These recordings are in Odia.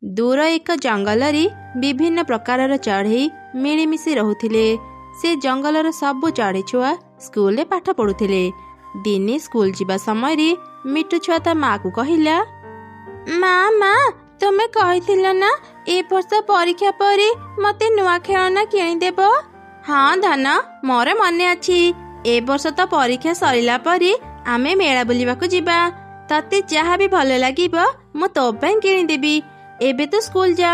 दूर एक जंगल विभिन्न प्रकार चढ़ई मिलमिशि रोते। से जंगलर सबु चढ़ई छुआ स्कूल पाठ पढ़ुले। दिने स्कूल जीवा समय मिट्टू छुआ ता माँ को कहला, माँ माँ तुम्हें कही ना ए वर्ष परीक्षा पर मते नुआ खेलना किदेब। हाँ धन मोर मन अच्छी। ए वर्ष तो परीक्षा सरला पर आमे मेला बुलिबाकू जीवा। तते जहाँ भी भल लागिब मु तो किदेबी। एबे तो स्कूल जा।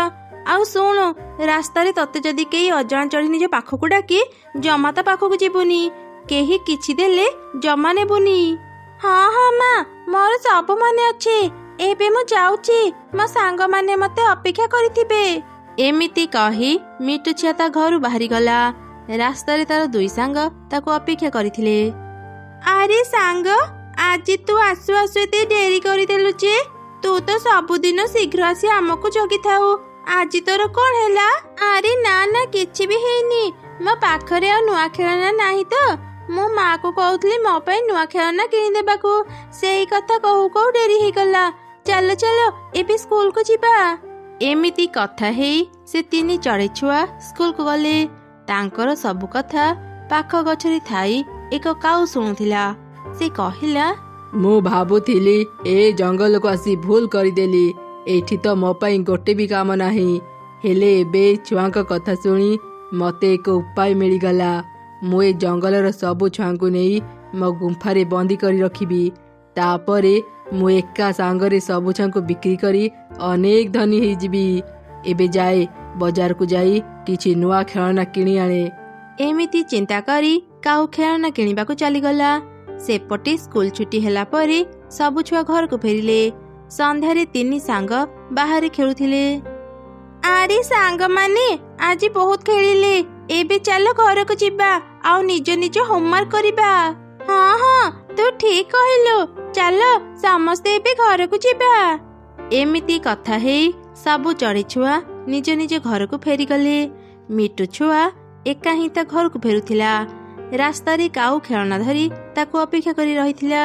आउ शुणु रास्ता तते जदि कई अजाण चढ़ी निज पाखक डाकी जमा ता पाखक जीवनी। केही किछि देले जमा नेबुनी। हाँ हाँ माँ मोर सब मन अच्छे। एबे मु जाउची मो सांग माने मते अपेक्षा करिथिबे। एमिति कही मिट्टू छुआ ता घरु बाहरी गला। रास्ता तार दुई सांग ताको अपेक्षा करिथिले। अरे सांग आज तू आसु आसु एते डेरी करिदेलु जे। तू तो सबुदिन शीघ्र आसी आमको जगी थाउ। आज तोर कौन हैला? अरे ना ना किछि भी हेनी। मो पाखरे आ नुआ खेलना नाही तो मो माँ को कहूतली मो पई नुआ खेलना किनि देबाकू। सेही कथा कहू कहू डेरी हे गला। चलो चलो एबे स्कूल को जीवा। एमिति कथा हेई से तीन चढ़ई छुआ स्कूल को गले। तांकर सबु कथा पाख गछरी थाई एक काऊ शुणुथिला। से कहिला, मु भाबुथिली ए जंगल को आसी भूल करिदेली। एठी तो मो पाई गोटे भी काम नाही। हेले एबे छुआंक कथा सुनी मते एक उपाय मिलिगला। मु ए जंगलर सबु छुआंकु नेई मो गुंफारे बंदी करी रखिबी। तापरे मु एका सांगरे सबु छुआंकु बिक्री करी अनेक धनी हो जीबी। एबे जाए बाजार को जाई किछि नुआ खेलना किणी आने। एमिति चिंता करी काऊ खेलना किणिबाकू चलीगला। सेपटे स्कूल छुट्टी ହେଲା ପରେ ସବୁ ଛୁଆ ଘରକୁ ଫେରିଲେ। ସନ୍ଧ୍ୟାରେ ତିନି ସାଙ୍ଗ ବାହାରେ ଖେଳୁଥିଲେ। ଆରେ ସାଙ୍ଗମାନେ ଆଜି ବହୁତ ଖେଳିଲେ। ଏବେ ଚାଲ ଘରକୁ ଯିବା ଆଉ ନିଜ ନିଜ ହୋମୱାର୍କ କରିବା। ହଁ ହଁ ତୁ ଠିକ କହିଲୁ। ଚାଲ ସମସ୍ତେ ଏବେ ଘରକୁ ଯିବା। ଏମିତି କଥା ହେଇ ସବୁ ଚଢ଼େଇ ଛୁଆ ନିଜ ନିଜ ଘରକୁ ଫେରିଗଲେ। ମିଟୁ ଛୁଆ ଏକା ହିଁ ତା ଘରକୁ ଫେରୁଥିଲା। ରାସ୍ତାରେ କାଉ ଖେଳନା ଧରି ତାକୁ ଅପେକ୍ଷା କରି ରହିଥିଲା।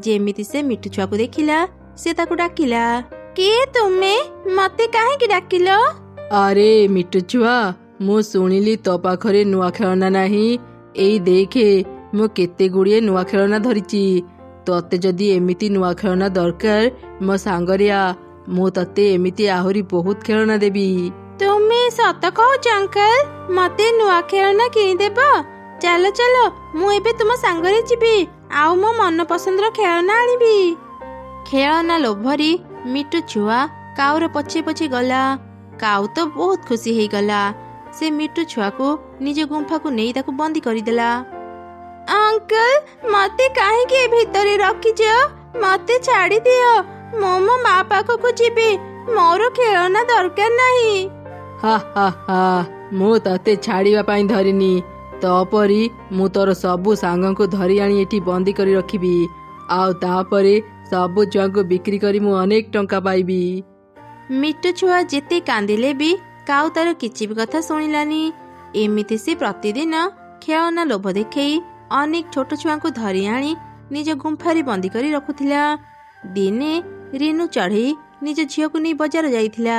ଯେମିତି ସେ ମିଟୁ ଛୁଆକୁ ଦେଖିଲା ସେ ତାକୁ ଡାକିଲା, କିଏ ତୁମେ? ମତେ କାହିଁକି ଡାକିଲ? ଆରେ ମିଟୁ ଛୁଆ ମୁଁ ଶୁଣିଲି ତୋ ପାଖରେ ନୂଆ ଖେଳନା ନାହିଁ। ଏଇ ଦେଖେ ମୁଁ କେତେ ଗୁଡ଼ିଏ ନୂଆ ଖେଳନା ଧରିଛି। ତତେ ଯଦି ଏମିତି ନୂଆ ଖେଳନା ଦରକାର ମୋ ସାଙ୍ଗରେ ଆ। ମୁଁ ତତେ ଏମିତି ଆହୁରି ବହୁତ ଖେଳନା ଦେବି। ତୁମେ ସତ କହୁଛ ଅଙ୍କଲ? ମତେ ନୂଆ ଖେଳନା କିଣିଦେବ? ଚାଲ ଚାଲ ମୁଁ ଏବେ ତୁମ ସାଙ୍ଗରେ ଯିବି ଆଉ ମୋ ମନ ପସନ୍ଦର ଖେଳନା ଆଣିବି। ଖେଳନା ଲୋଭରେ ମିଟୁ ଛୁଆ କାଉର ପଛେ ପଛେ ଗଲା। କାଉ ତ ବହୁତ ଖୁସି ହେଇଗଲା। ସେ ମିଟୁ ଛୁଆକୁ ନିଜ ଗୁମ୍ଫାକୁ ନେଇ ତାକୁ ବନ୍ଦୀ କରିଦେଲା। ଅଙ୍କଲ ମତେ କାହିଁକି ଏ ଭିତରେ ରଖିଛ? ମତେ ଛାଡ଼ି ଦିଅ। ମୁଁ ମୋ ମା ପାଖକୁ ଯିବି। ମୋର ଖେଳନା ଦରକାର ନାହିଁ। ହା ହା ହା ମୁଁ ତତେ ଛାଡ଼ିବା ପାଇଁ ଧରିନି। ତପରି ମୁଁ ତୋର ସବୁ ସାଙ୍ଗଙ୍କୁ ଧରି ଆଣି ଏଠି ବନ୍ଦୀ କରି ରଖିବି। ଆଉ ତାପରେ ସବୁ ଛୁଆଙ୍କୁ ବିକ୍ରି କରି ମୁଁ ଅନେକ ଟଙ୍କା ପାଇବି। ମିଟୁ ଛୁଆ ଯେତେ କାନ୍ଦିଲେ ବି କାଉ ତାର କିଛି ବି କଥା ଶୁଣିଲାନି। ଏମିତି ସେ ପ୍ରତିଦିନ ଖେଳନା ଲୋଭ ଦେଖେଇ ଅନେକ ଛୋଟ ଛୁଆଙ୍କୁ ଧରି ଆଣି ନିଜ ଗୁମ୍ଫାରେ ବନ୍ଦୀ କରି ରଖୁଥିଲା। ଦିନେ ରିନୁ ଚଢ଼େଇ ନିଜ ଝିଅକୁ ନେଇ ବଜାର ଯାଇଥିଲା।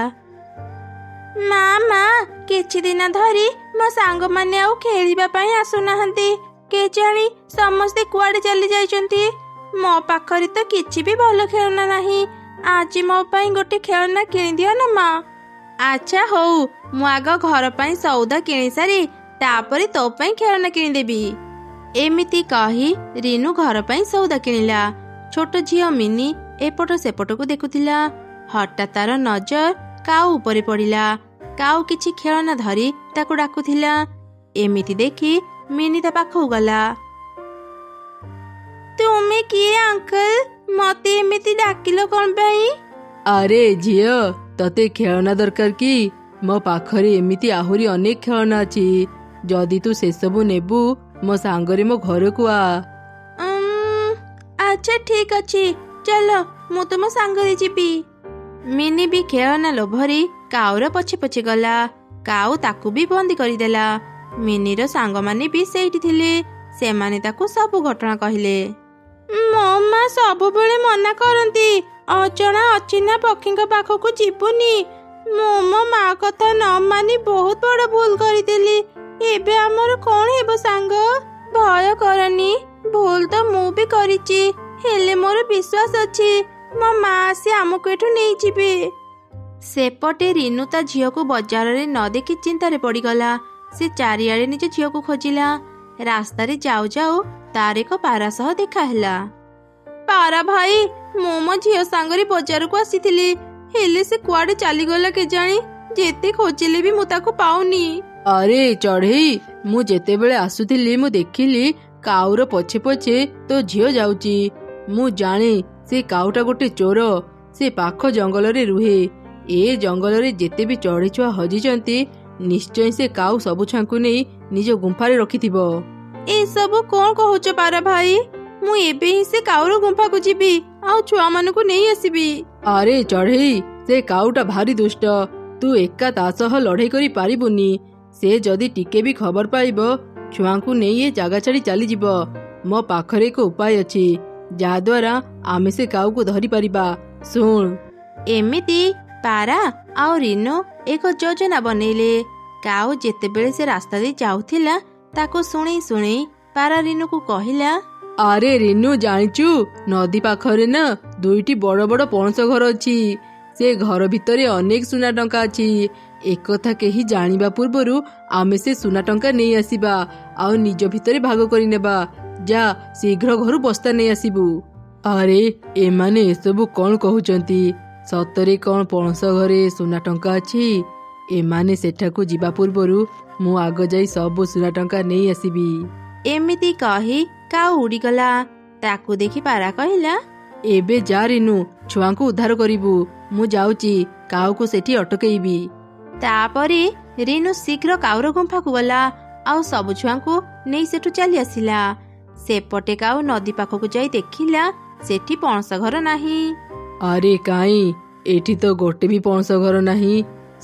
ମା ମା କିଛି ଦିନ ଧରି ମୋ ସାଙ୍ଗମାନେ ଆଉ ଖେଳିବା ପାଇଁ ଆସୁନାହାନ୍ତି। କେଜାଣି ସମସ୍ତେ କୁଆଡେ ଚାଲି ଯାଇଛନ୍ତି। ମୋ ପାଖରେ ତ କିଛି ବି ଭଲ ଖେଳନା ନାହିଁ। ଆଜି ମୋ ପାଇଁ ଗୋଟେ ଖେଳନା କିଣିଦିଅ ନା ମା। ଆଚ୍ଛା ହଉ ମୁଁ ଆଗ ଘର ପାଇଁ ସଉଦା କିଣି ସାରି ତାପରେ ତୋ ପାଇଁ ଖେଳନା କିଣିଦେବି। ଏମିତି କହି ରିନୁ ଘର ପାଇଁ ସଉଦା କିଣିଲା। ଛୋଟ ଝିଅ ମିନି ଏପଟ ସେପଟକୁ ଦେଖୁଥିଲା। ହଠାତ୍ ତାର ନଜର କାଉ ଉପରେ ପଡ଼ିଲା। କାଉ କିଛି ଖେଳନା ଧରି ତାକୁ ଡାକୁଥିଲା। ଏମିତି ଦେଖି ମିନି ତା ପାଖକୁ ଗଲା। ତୁମେ କିଏ ଅଙ୍କଲ? ମତେ ଏମିତି ଡାକିଲ କଣ ପାଇଁ? ଆରେ ଝିଅ ତତେ ଖେଳନା ଦରକାର କି? ମୋ ପାଖରେ ଏମିତି ଆହୁରି ଅନେକ ଖେଳନା ଅଛି। ଯଦି ତୁ ସେସବୁ ନେବୁ ମୋ ସାଙ୍ଗରେ ମୋ ଘରକୁ ଆ। ଆଚ୍ଛା ଠିକ ଅଛି ଚାଲ ମୁଁ ତୁମ ସାଙ୍ଗରେ ଯିବି। ମିନି ବି ଖେଳନା ଲୋଭରେ କାଉର ପଛେ ପଛେ ଗଲା। କାଉ ତାକୁ ବି ବନ୍ଦୀ କରିଦେଲା। ମିନିର ସାଙ୍ଗମାନେ ବି ସେଇଠି ଥିଲେ। ସେମାନେ ତାକୁ ସବୁ ଘଟଣା କହିଲେ। ମୋ ମା ସବୁବେଳେ ମନା କରନ୍ତି ଅଜଣା ଅଚିହ୍ନା ପକ୍ଷୀଙ୍କ ପାଖକୁ ଯିବୁନି। ମୁଁ ମୋ ମା କଥା ନ ମାନି ବହୁତ ବଡ଼ ଭୁଲ କରିଦେଲି। ଏବେ ଆମର କ'ଣ ହେବ ସାଙ୍ଗ? ଭୟ କରନି, ଭୁଲ ତ ମୁଁ ବି କରିଛି, ହେଲେ ମୋର ବିଶ୍ୱାସ ଅଛି ମୋ ମା ଆସି ଆମକୁ ଏଠୁ ନେଇଯିବେ। ସେପଟେ ରିନୁ ତା ଝିଅକୁ ବଜାରରେ ନ ଦେଖି ଚିନ୍ତାରେ ପଡ଼ିଗଲା। ସେ ଚାରିଆଡ଼େ ନିଜ ଝିଅକୁ ଖୋଜିଲା। ରାସ୍ତାରେ ଯାଉ ଯାଉ ତାର ଏକ ପାରା ସହ ଦେଖା ହେଲା। ପାରା ଭାଇ, ମୁଁ ମୋ ଝିଅ ସାଙ୍ଗରେ ବଜାରକୁ ଆସିଥିଲି, ହେଲେ ସେ କୁଆଡ଼େ ଚାଲିଗଲା କେଜାଣି। ଯେତେ ଖୋଜିଲେ ବି ମୁଁ ତାକୁ ପାଉନି। ଆରେ ଚଢ଼େଇ, ମୁଁ ଯେତେବେଳେ ଆସୁଥିଲି ମୁଁ ଦେଖିଲି କାଉର ପଛେ ପଛେ ତୋ ଝିଅ ଯାଉଛି। ମୁଁ ଜାଣେ ସେ କାଉଟା ଗୋଟେ ଚୋର। ସେ ପାଖ ଜଙ୍ଗଲରେ ରୁହେ। ଏ ଜଙ୍ଗଲରେ ଯେତେ ବି ଚଢ଼େଇ ଛୁଆ ହଜିଛନ୍ତି, ନିଶ୍ଚୟ ସେ କାଉ ସବୁ ଛୁଆଙ୍କୁ ନେଇ ନିଜ ଗୁମ୍ଫାରେ ରଖିଥିବ। ଏସବୁ କ'ଣ କହୁଛ ପାରା ଭାଇ? ମୁଁ ଏବେ ହିଁ ସେ କାଉର ଗୁମ୍ଫାକୁ ଯିବି ଆଉ ଛୁଆମାନଙ୍କୁ ନେଇ ଆସିବି। ଆରେ ଚଢ଼େଇ, ସେ କାଉଟା ଭାରି ଦୁଷ୍ଟ। ତୁ ଏକା ତା ସହ ଲଢ଼େଇ କରି ପାରିବୁନି। ସେ ଯଦି ଟିକେ ବି ଖବର ପାଇବ, ଛୁଆଙ୍କୁ ନେଇ ଏ ଜାଗା ଛାଡ଼ି ଚାଲିଯିବ। ମୋ ପାଖରେ ଏକ ଉପାୟ ଅଛି, ଯାହାଦ୍ୱାରା ଆମେ ସେ କାଉକୁ ଧରିପାରିବା। ଶୁଣ। ଏମିତି ପାରା ଆଉ ରିନୁ ଏକ ଯୋଜନା ବନେଇଲେ। କାଉ ଯେତେବେଳେ ସେ ରାସ୍ତା ଦେଇ ଯାଉଥିଲା, ତାକୁ ଶୁଣେଇ ଶୁଣେଇ ପାରା ରିନୁକୁ କହିଲା, ଆରେ ରିନୁ, ଜାଣିଛୁ ନଦୀ ପାଖରେ ନା ଦୁଇଟି ବଡ଼ ବଡ଼ ପଣସ ଘର ଅଛି। ସେ ଘର ଭିତରେ ଅନେକ ସୁନା ଟଙ୍କା ଅଛି। ଏକଥା କେହି ଜାଣିବା ପୂର୍ବରୁ ଆମେ ସେ ସୁନା ଟଙ୍କା ନେଇ ଆସିବା ଆଉ ନିଜ ଭିତରେ ଭାଗ କରିନେବା। ଯା, ଶୀଘ୍ର ଘରୁ ବସ୍ତା ନେଇ ଆସିବୁ। ଆରେ ଏମାନେ ଏସବୁ କ'ଣ କହୁଛନ୍ତି? ସତରେ କ'ଣ ପଣସ ଘରେ ସୁନା ଟଙ୍କା ଅଛି? ଏମାନେ ସେଠାକୁ ଯିବା ପୂର୍ବରୁ ମୁଁ ଆଗ ଯାଇ ସବୁ ସୁନା ଟଙ୍କା ନେଇ ଆସିବି। ଏମିତି କହି କାଉ ଉଡ଼ିଗଲା। ତାକୁ ଦେଖି ପାରା କହିଲା, ଏବେ ଯା ରିନୁ, ଛୁଆଙ୍କୁ ଉଦ୍ଧାର କରିବୁ। ମୁଁ ଯାଉଛି, କାଉକୁ ସେଠି ଅଟକେଇବି। ତାପରେ ରିନୁ ଶୀଘ୍ର କାଉର ଗୁମ୍ଫାକୁ ଗଲା ଆଉ ସବୁ ଛୁଆଙ୍କୁ ନେଇ ସେଠୁ ଚାଲି ଆସିଲା। ସେପଟେ କାଉ ନଦୀ ପାଖକୁ ଯାଇ ଦେଖିଲା ସେଠି ପଣସ ଘର ନାହିଁ। ଆରେ କାଇଁ, ଏଠି ତ ଗୋଟେ ବି ପଣସ ଘର ନାହିଁ।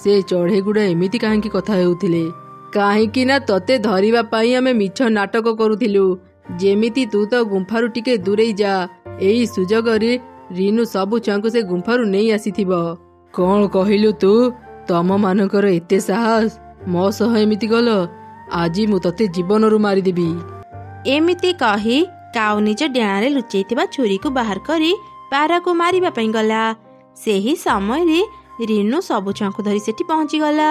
ସେ ଚଢ଼େଇଗୁଡ଼ା ଏମିତି କାହିଁକି କଥା ହେଉଥିଲେ? କାହିଁକି ନା ତତେ ଧରିବା ପାଇଁ ଆମେ ମିଛ ନାଟକ କରୁଥିଲୁ। ଯେମିତି ତୁ ତ ଗୁମ୍ଫାରୁ ଟିକେ ଦୂରେଇ ଯା। ଏଇ ସୁଯୋଗରେ ରିନୁ ସବୁ ଛୁଆଙ୍କୁ ସେ ଗୁମ୍ଫାରୁ ନେଇ ଆସିଥିବ। କ'ଣ କହିଲୁ ତୁ? ତମ ମାନଙ୍କର ଏତେ ସାହସ? ମୋ ସହ ଏମିତି ଗଲ? ଆଜି ମୁଁ ତତେ ଜୀବନରୁ ମାରିଦେବି। ଏମିତି କହି କାଉ ନିଜ ଡେଣାରେ ଲୁଚେଇଥିବା ଛୁରୀକୁ ବାହାର କରି ପାରାକୁ ମାରିବା ପାଇଁ ଗଲା। ସେହି ସମୟରେ ରିନୁ ସବୁ ଛୁଆଙ୍କୁ ଧରି ସେଠି ପହଞ୍ଚିଗଲା।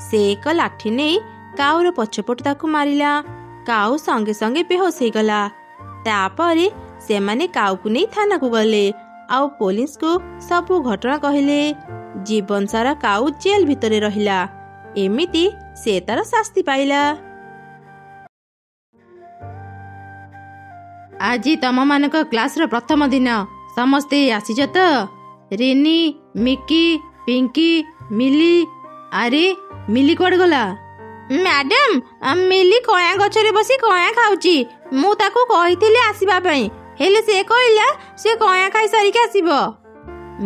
ସେ ଏକ ଲାଠି ନେଇ କାଉର ପଛପଟୁ ତାକୁ ମାରିଲା। କାଉ ସଙ୍ଗେ ସଙ୍ଗେ ବେହୋସ ହେଇଗଲା। ତାପରେ ସେମାନେ କାଉକୁ ନେଇ ଥାନାକୁ ଗଲେ ଆଉ ପୋଲିସକୁ ସବୁ ଘଟଣା କହିଲେ। ଜୀବନ ସାରା କାଉ ଜେଲ ଭିତରେ ରହିଲା। ଏମିତି ସେ ତାର ଶାସ୍ତି ପାଇଲା। ଆଜି ତମମାନଙ୍କ କ୍ଲାସର ପ୍ରଥମ ଦିନ। ସମସ୍ତେ ଆସିଛ ତ? ରିନି, ମିକି, ପିଙ୍କି, ମିଲି। ଆରେ ମିଲି କୁଆଡ଼େ ଗଲା? ମ୍ୟାଡାମ, ମିଲି କଇଁଆ ଗଛରେ ବସି କଇଁଆ ଖାଉଛି। ମୁଁ ତାକୁ କହିଥିଲି ଆସିବା ପାଇଁ, ହେଲେ ସେ କହିଲା ସେ କଇଁଆ ଖାଇ ସାରିକି ଆସିବ।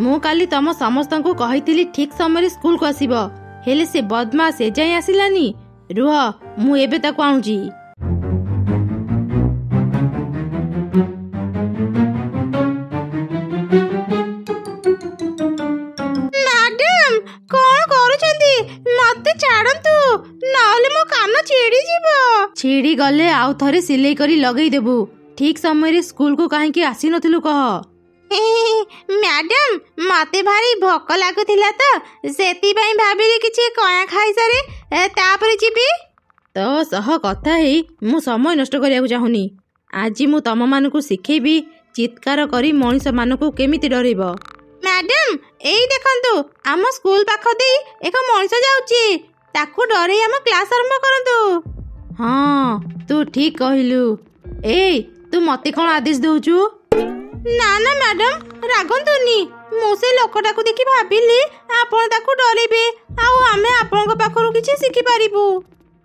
ମୁଁ କାଲି ତମ ସମସ୍ତଙ୍କୁ କହିଥିଲି ଠିକ୍ ସମୟରେ ସ୍କୁଲକୁ ଆସିବ, ହେଲେ ସେ ବଦମାସ ଏଯାଏଁ ଆସିଲାନି। ରୁହ, ମୁଁ ଏବେ ତାକୁ ଆଣୁଛି। ମ୍ୟାଡାମ, କ'ଣ କରୁଛନ୍ତି? ମତେ ଛାଡ଼ନ୍ତୁ, ନହେଲେ ମୋ କାନ ଛିଡ଼ିଯିବ। ଛିଡ଼ି ଗଲେ ଆଉ ଥରେ ସିଲେଇ କରି ଲଗେଇ ଦେବୁ। ଠିକ୍ ସମୟରେ ସ୍କୁଲକୁ କାହିଁକି ଆସିନଥିଲୁ କହ? ମ୍ୟାଡାମ, ମତେ ଭାରି ଭୋକ ଲାଗୁଥିଲା ତ, ସେଥିପାଇଁ ଭାବିଲି କିଛି କଇଁଆ ଖାଇସାରେ ତାପରେ ଯିବି। ତୋ ସହ କଥା ହେଇ ମୁଁ ସମୟ ନଷ୍ଟ କରିବାକୁ ଚାହୁଁନି। ଆଜି ମୁଁ ତମମାନଙ୍କୁ ଶିଖେଇବି ଚିତ୍କାର କରି ମଣିଷମାନଙ୍କୁ କେମିତି ଡରେଇବ। ମ୍ୟାଡାମ, ଏଇ ଦେଖନ୍ତୁ, ଆମ ସ୍କୁଲ ପାଖ ଦେଇ ଏକ ମଣିଷ ଯାଉଛି। ତାକୁ ଡରେଇ ଆମ କ୍ଲାସ ଆରମ୍ଭ କରନ୍ତୁ। ହଁ, ତୁ ଠିକ୍ କହିଲୁ। ଏଇ, ତୁ ମତେ କ'ଣ ଆଦେଶ ଦଉଛୁ? ନା ନା ମ୍ୟାଡାମ, ରାଗନ୍ତୁନି। ମୁଁ ସେ ଲୋକଟାକୁ ଦେଖି ଭାବିଲି ଆପଣ ତାକୁ ଡରେଇବେ ଆଉ ଆମେ ଆପଣଙ୍କ ପାଖରୁ କିଛି ଶିଖିପାରିବୁ।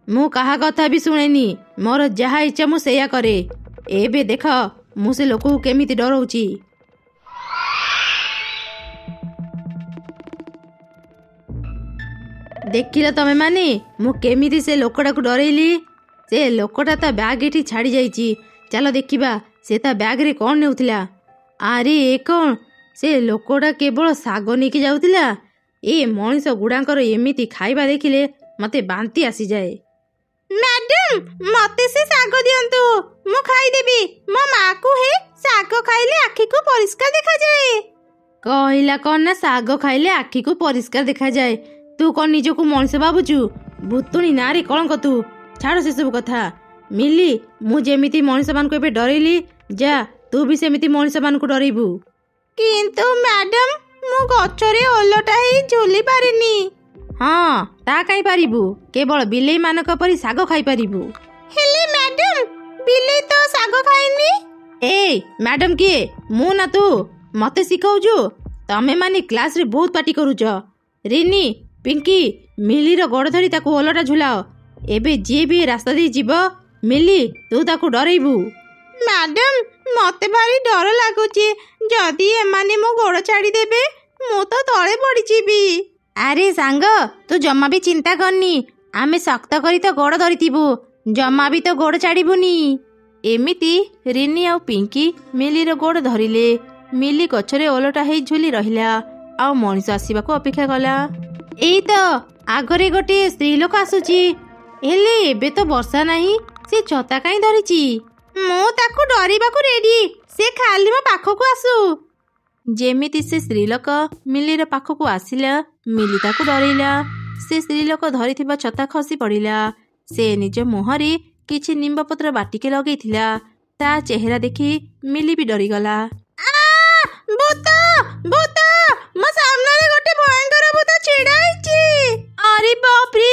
ମୁଁ କାହା କଥା ବି ଶୁଣେନି। ମୋର ଯାହା ଇଚ୍ଛା ମୁଁ ସେଇଆ କରେ। ଏବେ ଦେଖ ମୁଁ ସେ ଲୋକକୁ କେମିତି ଡରଉଛି। ଦେଖିଲ ତମେ ମାନେ, ମୁଁ କେମିତି ସେ ଲୋକଟାକୁ ଡରେଇଲି। ସେ ଲୋକଟା ତା ବ୍ୟାଗ୍ ଏଠି ଛାଡ଼ି ଯାଇଛି। ଚାଲ ଦେଖିବା ସେ ତା ବ୍ୟାଗ୍ରେ କ'ଣ ନେଉଥିଲା। ଆରେ ଏ କ'ଣ? ସେ ଲୋକଟା କେବଳ ଶାଗ ନେଇକି ଯାଉଥିଲା। ଏ ମଣିଷ ଗୁଡ଼ାଙ୍କର ଏମିତି ଖାଇବା ଦେଖିଲେ ମୋତେ ବାନ୍ତି ଆସିଯାଏ। ମ୍ୟାଡାମ, ମତେ ସେ ଶାଗ ଦିଅନ୍ତୁ, ମୁଁ ଖାଇଦେବି। ମୋ ମା କୁହେ ଶାଗ ଖାଇଲେ ଆଖିକୁ ପରିଷ୍କାର ଦେଖାଯାଏ। କହିଲା କଣ ନା ଶାଗ ଖାଇଲେ ଆଖିକୁ ପରିଷ୍କାର ଦେଖାଯାଏ। ତୁ କଣ ନିଜକୁ ମଣିଷ ଭାବୁଛୁ? ଭୁତୁଣୀ ନାଁରେ କଳଙ୍କ ତୁ। ଛାଡ଼ ସେସବୁ କଥା। ମିଲି, ମୁଁ ଯେମିତି ମଣିଷମାନଙ୍କୁ ଏବେ ଡରେଇଲି, ଯା ତୁ ବି ସେମିତି ମଣିଷମାନଙ୍କୁ ଡରେଇବୁ। କିନ୍ତୁ ମ୍ୟାଡାମ, ମୁଁ ଗଛରେ ଓଲଟା ହେଇ ଝୁଲି ପାରିନି। ହଁ, ତା କାଇଁ ପାରିବୁ? କେବଳ ବିଲେଇ ମାନଙ୍କ ପରି ଶାଗ ଖାଇପାରିବୁ। ହେଲେ ମ୍ୟାଡାମ, ବିଲେଇ ତ ଶାଗ ଖାଏନି। ଏଇ ମ୍ୟାଡାମ କିଏ? ମୁଁ ନା ତୁ? ମତେ ଶିଖଉଛୁ? ତମେ ମାନେ କ୍ଲାସରେ ବହୁତ ପାଟି କରୁଛ। ରିନି, ପିଙ୍କି, ମିଲିର ଗୋଡ଼ ଧରି ତାକୁ ଓଲଟା ଝୁଲାଅ। ଏବେ ଯିଏ ବି ରାସ୍ତା ଦେଇ ଯିବ, ମିଲି ତୁ ତାକୁ ଡରେଇବୁ। ମ୍ୟାଡାମ, ମତେ ଭାରି ଡର ଲାଗୁଛି। ଯଦି ଏମାନେ ମୋ ଗୋଡ଼ ଛାଡ଼ିଦେବେ, ମୁଁ ତ ତଳେ ପଡ଼ିଯିବି। ଆରେ ସାଙ୍ଗ, ତୁ ଜମା ବି ଚିନ୍ତା କରନି। ଆମେ ଶକ୍ତ କରି ତ ଗୋଡ଼ ଧରିଥିବୁ, ଜମା ବି ତ ଗୋଡ଼ ଛାଡ଼ିବୁନି। ଏମିତି ରିନି ଆଉ ପିଙ୍କି ମିଲିର ଗୋଡ଼ ଧରିଲେ। ମିଲି ଗଛରେ ଓଲଟା ହେଇ ଝୁଲି ରହିଲା ଆଉ ମଣିଷ ଆସିବାକୁ ଅପେକ୍ଷା କଲା। ଏଇ ତ ଆଗରେ ଗୋଟିଏ ସ୍ତ୍ରୀ ଲୋକ ଆସୁଛି। ହେଲେ ଏବେ ତ ବର୍ଷା ନାହିଁ, ସେ ଛତା କାଇଁ ଧରିଛି? ମୁଁ ତାକୁ ଡରିବାକୁ ରେଡି, ସେ ଖାଲି ମୋ ପାଖକୁ ଆସୁ। ଯେମିତି ସେ ସ୍ତ୍ରୀ ଲୋକ ମିଲିର ପାଖକୁ ଆସିଲା, ମିଲି ତାକୁ ଡରେଇଲା। ସେ ସ୍ତ୍ରୀ ଲୋକ ଧରିଥିବା ଛତା ଖସି ପଡ଼ିଲା। ସେ ନିଜ ମୁହଁରେ କିଛି ନିମ୍ବପତ୍ର ବାଟିକେ ଲଗେଇଥିଲା। ତା ଚେହେରା ଦେଖି ମିଲି ବି ଡରିଗଲା। ଭୂତ! ଭୂତ! ମୋ ସାମ୍ନାରେ ଗୋଟେ ଭୟଙ୍କର ଭୂତ ଛିଡ଼ା ହେଇଛି। ଆରେ ବାପରେ,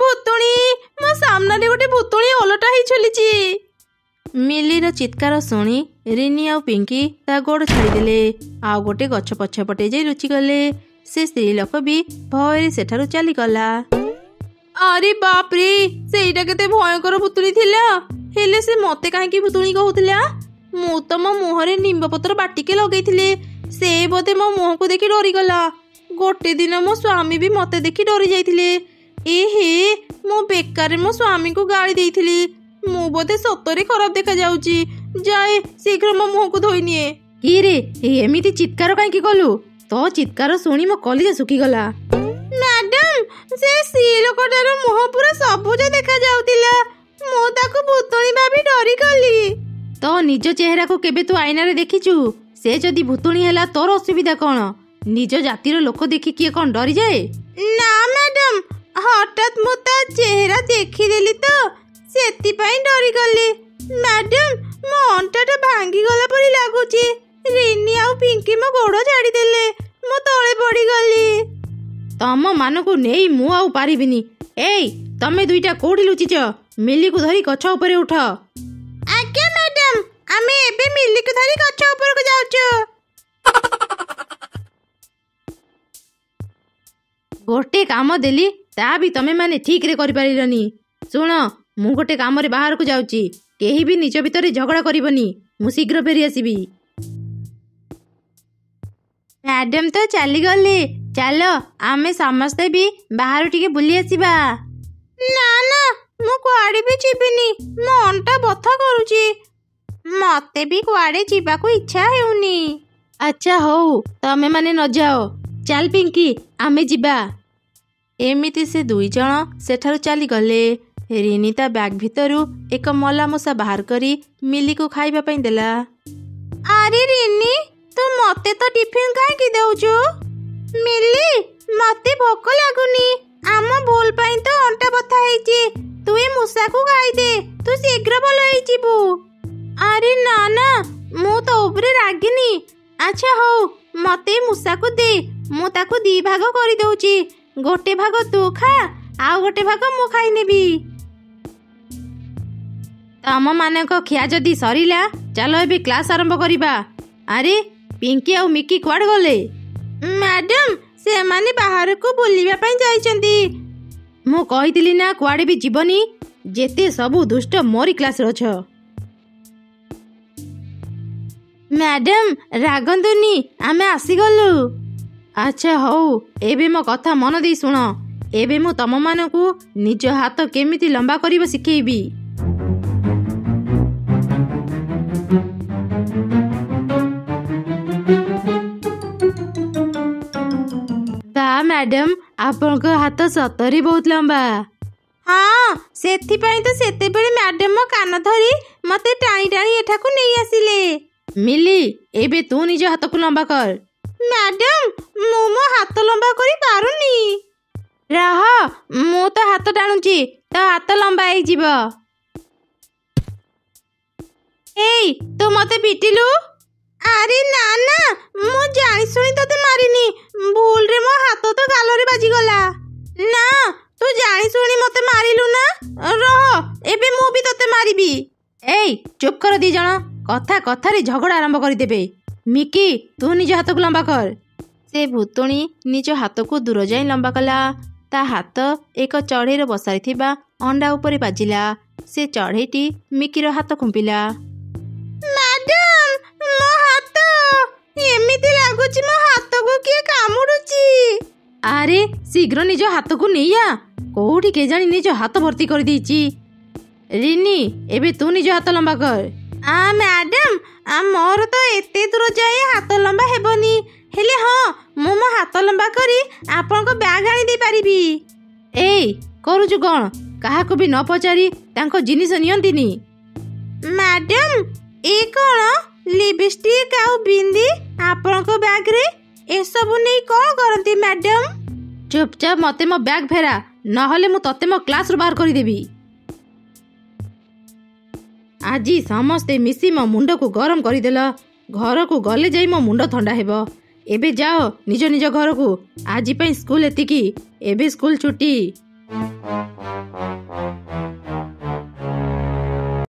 ଭୂତୁଣୀ! ମୋ ସାମ୍ନାରେ ଗୋଟେ ଭୂତୁଣୀ ଓଲଟା ହେଇ ଝୁଲିଛି। ମିଲିର ଚିତ୍କାର ଶୁଣି ରିନି ଆଉ ପିଙ୍କି ତା ଗୋଡ଼ ଛାଡ଼ିଦେଲେ ଆଉ ଗୋଟେ ଗଛ ପଛପଟେ ଯାଇ ଲୁଚିଗଲେ। ସେ ସ୍ତ୍ରୀ ଲୋକ ବି ଭୟରେ ସେଠାରୁ ଚାଲିଗଲା। ଆରେ ବାପରେ, ସେଇଟା କେତେ ଭୟଙ୍କର ଭୂତୁଣୀ ଥିଲା। ହେଲେ ସେ ମତେ କାହିଁକି ଭୂତୁଣୀ କହୁଥିଲା? ମୁଁ ତ ମୋ ମୁହଁରେ ନିମ୍ବପତ୍ର ବାଟିକେ ଲଗେଇଥିଲି। ସେ ବୋଧେ ମୋ ମୁହଁକୁ ଦେଖି ଡରିଗଲା। ଗୋଟେ ଦିନ ମୋ ସ୍ୱାମୀ ବି ମତେ ଦେଖି ଡରି ଯାଇଥିଲେ। ଏହେ, ମୁଁ ବେକାରରେ ମୋ ସ୍ୱାମୀଙ୍କୁ ଗାଳି ଦେଇଥିଲି। ମୁଁ ବୋଧେ ସତରେ ଖରାପ ଦେଖାଯାଉଛି। ଯାଏ ଶୀଘ୍ର ମୋ ମୁହଁକୁ ଧୋଇନିଏ। କିରେ, ଏମିତି ଚିତ୍କାର କାହିଁକି କଲୁ? ତୋ ଚିତ୍କାର ଶୁଣି ମୋ କଲିଜା ଶୁଖିଗଲା। ମ୍ୟାଡାମ, ସେ ସ୍ତ୍ରୀ ଲୋକଟାର ମୁହଁ ପୁରା ସବୁଜ ଦେଖାଯାଉଥିଲା। ମୁଁ ତାକୁ ଭୂତୁଣୀ ଭାବି ଡରିଗଲି। ତୋ ନିଜ ଚେହେରାକୁ କେବେ ତୁ ଆଇନାରେ ଦେଖିଛୁ? ସେ ଯଦି ଭୂତୁଣୀ ହେଲା, ତୋର ଅସୁବିଧା କଣ? ନିଜ ଜାତିର ଲୋକ ଦେଖି କିଏ କଣ ଡରିଯାଏ? ନା ମ୍ୟାଡାମ, ହଠାତ୍ ମୁଁ ତା ଚେହେରା ଦେଖିଦେଲି ତ, ସେଥିପାଇଁ ଡରିଗଲି। ମ୍ୟାଡାମ, ମୋ ଅଣ୍ଟାଟା ଭାଙ୍ଗିଗଲା ପରି ଲାଗୁଛି। ରିନି ଆଉ ପିଙ୍କି ମୋ ଗୋଡ଼ ଛାଡ଼ିଦେଲେ, ମୁଁ ତଳେ ପଡ଼ିଗଲି। ତମ ମାନଙ୍କୁ ନେଇ ମୁଁ ଆଉ ପାରିବିନି। ଏଇ ତମେ ଦୁଇଟା କୋଉଠି ଲୁଚିଛ? ମିଲିକୁ ଧରି ଗଛ ଉପରେ ଉଠ। ଆଜ୍ଞା ମ୍ୟାଡାମ, ଆମେ ଏବେ ମିଲିକୁ ଧରି ଗଛ ଉପରକୁ ଯାଉଛୁ। ଗୋଟେ କାମ ଦେଲି, ତା ବି ତମେ ମାନେ ଠିକରେ କରିପାରିଲନି। ଶୁଣ, ମୁଁ ଗୋଟେ କାମରେ ବାହାରକୁ ଯାଉଛି। କେହି ବି ନିଜ ଭିତରେ ଝଗଡ଼ା କରିବନି। ମୁଁ ଶୀଘ୍ର ଫେରି ଆସିବି। ମ୍ୟାଡାମ ତ ଚାଲିଗଲେ, ଚାଲ ଆମେ ସମସ୍ତେ ବି ବାହାରୁ ଟିକେ ବୁଲି ଆସିବା। ନା ନା, ମୁଁ କୁଆଡ଼େ ବି ଯିବିନି। ମୋ ଅଣ୍ଟା ବଥା କରୁଛି। ମତେ ବି କୁଆଡ଼େ ଯିବାକୁ ଇଚ୍ଛା ହେଉନି। ଆଚ୍ଛା ହଉ, ତମେ ମାନେ ନ ଯାଅ। ଚାଲ ପିଙ୍କି, ଆମେ ଯିବା। ଏମିତି ସେ ଦୁଇ ଜଣ ସେଠାରୁ ଚାଲିଗଲେ। ରିନି ତା ବ୍ୟାଗ୍ ଭିତରୁ ଏକ ମଲାମୂଷା ବାହାର କରି ମିଲିକୁ ଖାଇବା ପାଇଁ ଦେଲା। ଆରେ ରିନି, ତୁ ମତେ ତ ଟିଫିନ କାହିଁକି ଦେଉଛୁ? ମିଲି, ମତେ ଭୋକ ଲାଗୁନି। ଆମ ଭୁଲ ପାଇଁ ତ ଅଣ୍ଟା ବଥା ହେଇଛି। ତୁ ଏ ମୂଷାକୁ ଖାଇଦେ, ତୁ ଶୀଘ୍ର ଭଲ ହେଇଯିବୁ। ଆରେ ନା ନା, ମୁଁ ତ ଉପରେ ରାଗିନି। ଆଚ୍ଛା ହଉ, ମତେ ଏ ମୂଷାକୁ ଦେ। ମୁଁ ତାକୁ 2 ଭାଗ କରିଦଉଛି। ଗୋଟେ ଭାଗ ତୁ ଖା, ଆଉ ଗୋଟେ ଭାଗ ମୁଁ ଖାଇନେବି। ତମ ମାନଙ୍କ ଖିଆ ଯଦି ସରିଲା, ଚାଲ ଏବେ କ୍ଲାସ ଆରମ୍ଭ କରିବା। ଆରେ ପିଙ୍କି ଆଉ ମିକି କୁଆଡ଼େ ଗଲେ? ମ୍ୟାଡାମ, ସେମାନେ ବାହାରକୁ ବୁଲିବା ପାଇଁ ଯାଇଛନ୍ତି। ମୁଁ କହିଥିଲି ନା କୁଆଡ଼େ ବି ଯିବନି। ଯେତେ ସବୁ ଦୁଷ୍ଟ ମୋରି କ୍ଲାସରେ ଅଛ। ମ୍ୟାଡାମ ରାଗନ୍ତୁନି, ଆମେ ଆସିଗଲୁ। ଆଚ୍ଛା ହଉ, ଏବେ ମୋ କଥା ମନ ଦେଇ ଶୁଣ। ଏବେ ମୁଁ ତମମାନଙ୍କୁ ନିଜ ହାତ କେମିତି ଲମ୍ବା କରିବ ଶିଖେଇବି। ତା ମ୍ୟାଡାମ ଆପଣଙ୍କ ହାତ ସତରେ ବହୁତ ଲମ୍ବା। ହଁ, ସେଥିପାଇଁ ତ ସେତେବେଳେ ମ୍ୟାଡାମ ମୋ କାନ ଧରି ମତେ ଟାଣି ଟାଣି ଏଠାକୁ ନେଇ ଆସିଲେ। ମିଲି, ଏବେ ତୁ ନିଜ ହାତକୁ ଲମ୍ବା କର। ମ୍ୟାଡାମ ମୁଁ ମୋ ହାତ ଲମ୍ବା କରି ପାରୁନି। ରହ, ମୁଁ ତ ହାତ ଟାଣୁଛି, ତ ହାତ ଲମ୍ବା ହେଇଯିବ। ଏଇ ତୁ ମତେ ପିଟିଲୁ। ଆରେ ନା ନା, ମୁଁ ଜାଣି ଶୁଣି ତତେ ମାରିନି, ଭୁଲରେ ମୋ ହାତ ତ ଗାଲରେ ବାଜିଗଲା। ନା, ତୁ ଜାଣି ଶୁଣି ମତେ ମାରିଲୁ ନା। ରହ, ଏବେ ମୁଁ ବି ତତେ ମାରିବି। ଏଇ ଚୁପ୍ କର ଦି ଜଣ, କଥା କଥାରେ ଝଗଡ଼ା ଆରମ୍ଭ କରିଦେବେ। ମିକି, ତୁ ନିଜ ହାତକୁ ଲମ୍ବା କର। ସେ ଭୂତୁଣୀ ନିଜ ହାତକୁ ଦୂର ଯାଇ ଲମ୍ବା କଲା। ତା ହାତ ଏକ ଚଢ଼େଇର ବସାରେ ଥିବା ଅଣ୍ଡା ଉପରେ ବାଜିଲା। ସେ ଚଢ଼େଇଟି ମିକିର ହାତ ଖୁମ୍ପିଲା। ମ୍ୟାଡାମ, ମୋ ହାତ, ଏମିତି ଲାଗୁଛି ମୋ ହାତକୁ କିଏ କାମୁଡୁଛି। ଆରେ ଶୀଘ୍ର ନିଜ ହାତକୁ ନେଇଆ, କୋଉଠି କେଜାଣି ନିଜ ହାତ ଭର୍ତ୍ତି କରିଦେଇଛି। ରିନି, ଏବେ ତୁ ନିଜ ହାତ ଲମ୍ବା କର। ମ୍ୟାଡାମ, ମୋର ତ ଏତେ ଦୂର ଯାଏ ହାତ ଲମ୍ବା ହେବନି, ହେଲେ ହଁ, ମୁଁ ମୋ ହାତ ଲମ୍ବା କରି ଆପଣଙ୍କ ବ୍ୟାଗ୍ ଆଣି ଦେଇପାରିବି। ଏଇ କରୁଛୁ କ'ଣ? କାହାକୁ ବି ନ ପଚାରି ତାଙ୍କ ଜିନିଷ ନିଅନ୍ତିନି। ମ୍ୟାଡାମ, ଏ କ'ଣ ଲିପଷ୍ଟିକ୍ ଆଉ ବିନ୍ଦି ଆପଣଙ୍କ ବ୍ୟାଗ୍ରେ? ଏସବୁ ନେଇ କ'ଣ କରନ୍ତି ମ୍ୟାଡାମ? ଚୁପଚାପ ମତେ ମୋ ବ୍ୟାଗ୍ ଫେରା, ନହେଲେ ମୁଁ ତତେ ମୋ କ୍ଲାସରୁ ବାହାର କରିଦେବି। ଆଜି ସମସ୍ତେ ମିଶି ମୋ ମୁଣ୍ଡକୁ ଗରମ କରିଦେଲ। ଘରକୁ ଗଲେ ଯାଇ ମୋ ମୁଣ୍ଡ ଥଣ୍ଡା ହେବ। ଏବେ ଯାଅ ନିଜ ନିଜ ଘରକୁ। ଆଜି ପାଇଁ ସ୍କୁଲ ଏତିକି, ଏବେ ସ୍କୁଲ ଛୁଟି।